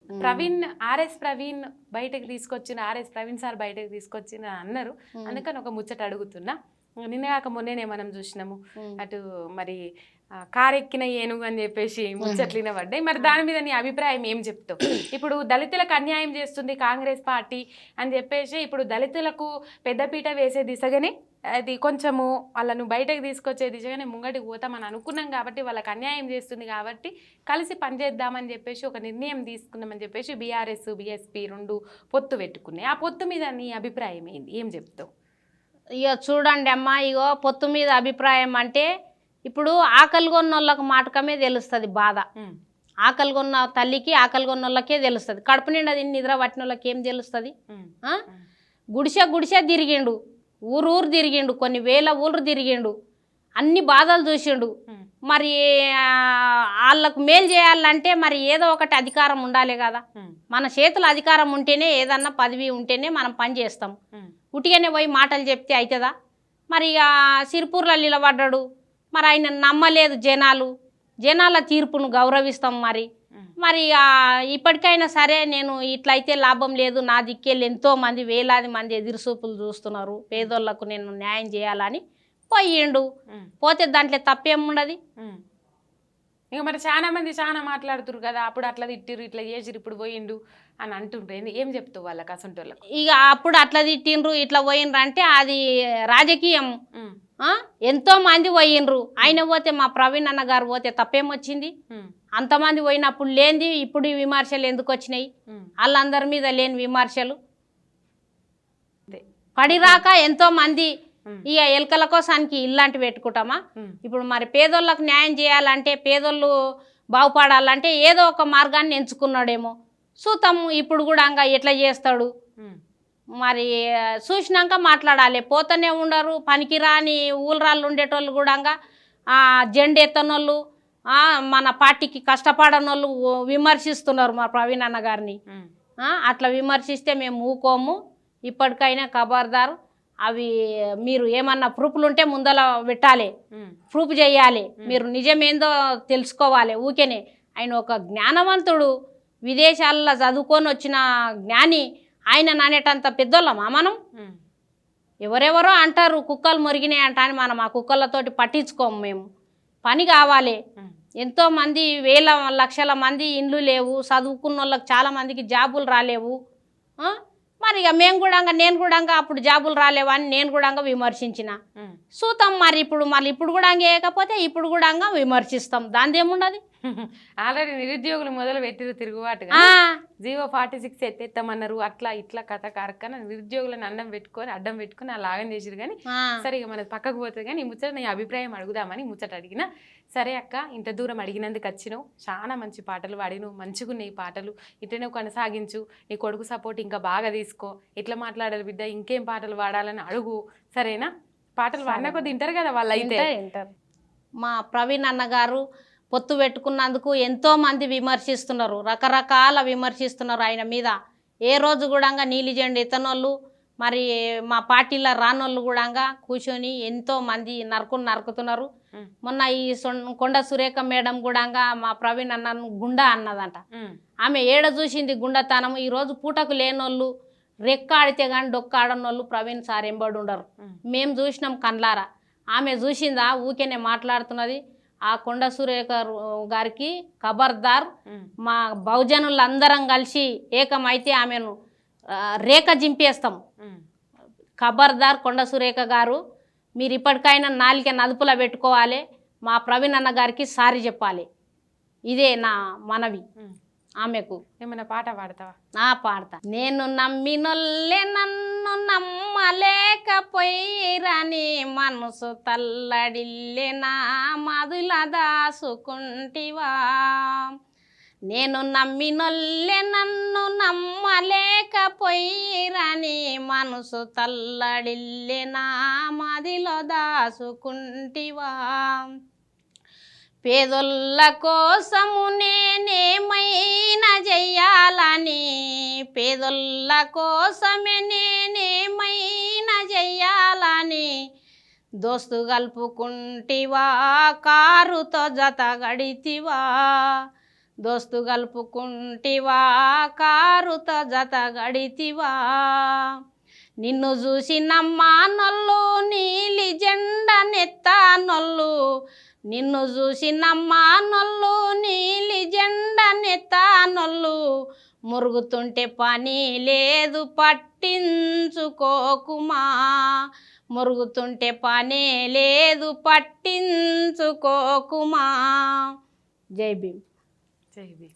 Praveen RS Praveen బయటకు తీసుకొచ్చిన RS Praveen sir బయటకు తీసుకొచ్చిన అన్నారు. అందుకని ఒక ముచ్చట అడుగుతున్నా. నిన్న కాక మొన్నేనే మనం చూసినాము అటు మరి కారెక్కిన ఏనుగు అని చెప్పేసి ముచ్చట్లిన పడ్డాయి. మరి దాని మీద నీ అభిప్రాయం ఏం చెప్తావు? ఇప్పుడు దళితులకు అన్యాయం చేస్తుంది కాంగ్రెస్ పార్టీ అని చెప్పేసి ఇప్పుడు దళితులకు పెద్దపీట వేసే దిశగానే అది కొంచెము వాళ్ళను బయటకు తీసుకొచ్చే దిశగానే ముంగటికి పోతామని అనుకున్నాం కాబట్టి వాళ్ళకి అన్యాయం చేస్తుంది కాబట్టి కలిసి పనిచేద్దామని చెప్పేసి ఒక నిర్ణయం తీసుకున్నామని చెప్పేసి బీఆర్ఎస్ బీఎస్పీ రెండు పొత్తు పెట్టుకున్నాయి. ఆ పొత్తు మీద నీ అభిప్రాయం ఏంది, ఏం చెప్తావు? ఇక చూడండి అమ్మ, ఇగో పొత్తు మీద అభిప్రాయం అంటే ఇప్పుడు ఆకలి కొన్న వాళ్ళకి మాటకమే తెలుస్తుంది బాధ. ఆకలి కొన్న తల్లికి ఆకలి కొన్న వాళ్ళకే తెలుస్తుంది. కడుపు నిండా తిని నిద్ర పట్టిన వాళ్ళకి ఏం తెలుస్తుంది? గుడిసె గుడిసె తిరిగిండు, ఊరు తిరిగిండు, కొన్ని వేల ఊళ్ళు తిరిగిండు, అన్ని బాధలు చూసిండు. మరి వాళ్ళకు మేలు చేయాలంటే మరి ఏదో ఒకటి అధికారం ఉండాలి కదా. మన చేతుల అధికారం ఉంటేనే, ఏదన్నా పదవి ఉంటేనే మనం పని చేస్తాం. ఉట్టిగానే పోయి మాటలు చెప్తే అవుతుందా? మరి ఇక సిరిపూర్లో నిలబడ్డాడు, మరి ఆయన నమ్మలేదు జనాల తీర్పును గౌరవిస్తాం. మరి ఇప్పటికైనా సరే నేను ఇట్లయితే లాభం లేదు, నా దిక్కేళ్ళు ఎంతోమంది వేలాది మంది ఎదురుసూపులు చూస్తున్నారు, పేదోళ్లకు నేను న్యాయం చేయాలని పోయిండు. పోతే దాంట్లో తప్పేముండదు. ఇక మరి చాలా మంది చాలా మాట్లాడుతురు కదా, అప్పుడు అట్లా తిట్టిరు ఇట్లా చేసిరు ఇప్పుడు పోయిండు అని అంటుండ్రు. ఏం చెప్తావు వాళ్ళకి, అసంటోళ్ళకి? ఇక అప్పుడు అట్లా తిట్టిండ్రు ఇట్లా పోయినరు అంటే అది రాజకీయం. ఎంతో మంది పోయినరు, ఆయన పోతే మా ప్రవీణ్ అన్న గారు పోతే తప్పేమొచ్చింది? అంతమంది పోయినప్పుడు లేనిది ఇప్పుడు విమర్శలు ఎందుకు వచ్చినాయి? వాళ్ళందరి మీద లేని విమర్శలు పడిరాక ఎంతో మంది ఇక ఎలకల కోసానికి ఇల్లాంటి పెట్టుకుంటామా? ఇప్పుడు మరి పేదోళ్ళకు న్యాయం చేయాలంటే, పేదోళ్ళు బాగుపడాలంటే ఏదో ఒక మార్గాన్ని ఎంచుకున్నాడేమో చూద్దాము. ఇప్పుడు కూడా ఎట్లా చేస్తాడు మరి చూసినాక మాట్లాడాలి. పోతూనే ఉండరు, పనికిరాని ఊళ్ళరాళ్ళు ఉండేటోళ్ళు కూడా జెండా ఎత్తనోళ్ళు, మన పార్టీకి కష్టపడనోళ్ళు విమర్శిస్తున్నారు మా ప్రవీణ్ అన్న గారిని. అట్లా విమర్శిస్తే మేము ఊకోము. ఇప్పటికైనా ఖబర్దారు, అవి మీరు ఏమన్నా ప్రూఫ్లు ఉంటే ముందల పెట్టాలి, ప్రూఫ్ చేయాలి, మీరు నిజమేందో తెలుసుకోవాలి. ఊకేనే ఆయన ఒక జ్ఞానవంతుడు, విదేశాల్లో చదువుకొని వచ్చిన జ్ఞాని. ఆయన నానేటంత పెద్దోళ్ళమా మనం? ఎవరెవరో అంటారు కుక్కలు మురిగినాయి అంట అని మనం ఆ కుక్కలతోటి పట్టించుకోము. మేము పని కావాలి. ఎంతోమంది వేల లక్షల మంది ఇండ్లు లేవు, చదువుకున్న వాళ్ళకి చాలామందికి జాబులు రాలేవు. మరి ఇక మేము కూడా నేను కూడా అప్పుడు జాబులు రాలేవని నేను కూడా విమర్శించిన. చూద్దాం మరి ఇప్పుడు కూడా వేయకపోతే ఇప్పుడు కూడా విమర్శిస్తాం. దాని ఏమున్నది? ఆల్రెడీ నిరుద్యోగులు మొదలు పెట్టిరు తిరుగుబాటుగా. 046 ఎత్తేస్తామన్నారు, అట్లా ఇట్లా కథ కార్ఖాన నిరుద్యోగులను అడ్డం పెట్టుకొని అలా ఆగం చేసిరు. కానీ సరే ఇక మనది పక్కకు పోతుంది. కానీ ఈ ముచ్చట నీ అభిప్రాయం అడుగుదామని ముచ్చట అడిగిన. సరే అక్క, ఇంత దూరం అడిగినందుకు వచ్చినావు, చాలా మంచి పాటలు పాడినావు, మంచిగున్నాయి పాటలు, ఇట్లనే కొనసాగించు, నీ కొడుకు సపోర్ట్ ఇంకా బాగా తీసుకో, ఎట్లా మాట్లాడాలి బిడ్డ, ఇంకేం పాటలు పాడాలని అడుగు, సరేనా? పాటలు పాడినా కొద్ది వింటారు కదా వాళ్ళు. అయితే మా ప్రవీణ్ అన్న గారు పొత్తు పెట్టుకున్నందుకు ఎంతో మంది విమర్శిస్తున్నారు, రకరకాల విమర్శిస్తున్నారు ఆయన మీద. ఏ రోజు కూడా నీలి జెండా ఎత్తనోళ్ళు, మరి మా పార్టీలో రానోళ్ళు కూడా కూర్చొని ఎంతో మంది నరుకుతున్నారు. మొన్న ఈ కొండ సురేఖ మేడం కూడా మా ప్రవీణ్ అన్నను గుండా అన్నదంట. ఆమె ఏడ చూసింది గుండతనం? ఈరోజు పూటకు లేనోళ్ళు, రెక్క ఆడితే కానీ డొక్క ఆడనోళ్ళు ప్రవీణ్ సార్ ఎంబడి ఉండరు. మేము చూసినాం కన్లారా. ఆమె చూసిందా? ఊకేనే మాట్లాడుతున్నది. ఆ కొండ సురేఖ గారికి ఖబర్దార్, మా బహుజనులందరం కలిసి ఏకమైతే ఆమెను రేఖ జింపేస్తాం. ఖబర్దార్ కొండ సురేఖ గారు, మీరు ఇప్పటికైనా నాలిక నదుపులా పెట్టుకోవాలి, మా ప్రవీణ్ అన్న గారికి సారీ చెప్పాలి. ఇదే నా మనవి ఆమెకు. ఏమైనా పాట పాడతావా? పాడతా. నేను నమ్మినొల్లే నన్ను నమ్మలేకపోయిరని మనసు తల్లడిల్లే నా మధుల దాసుకుంటివా. నేను నమ్మినొల్లే నన్ను నమ్మలేకపోయిరని మనసు తల్లడిల్లే నా మదిలో దాసుకుంటివా. పేదోళ్ళ కోసము నేనేమైనా చెయ్యాలని, పేదోళ్ళ కోసమే నేనేమైనా చెయ్యాలని దోస్తు కలుపుకుంటివా, కారుతో జత గడితివా, దోస్తు కలుపుకుంటివా కారుతో జత గడితివా నిన్ను చూసి నమ్మానొల్లు నీలి జెండ నెత్తానొల్లు నిన్ను చూసి నమ్మానొల్లు నీలి జెండ నెత్తానొల్లు మురుగుతుంటే పని లేదు పట్టించుకోకుమా మురుగుతుంటే పనే లేదు పట్టించుకోకుమా జై భీమ్ జై భీమ్.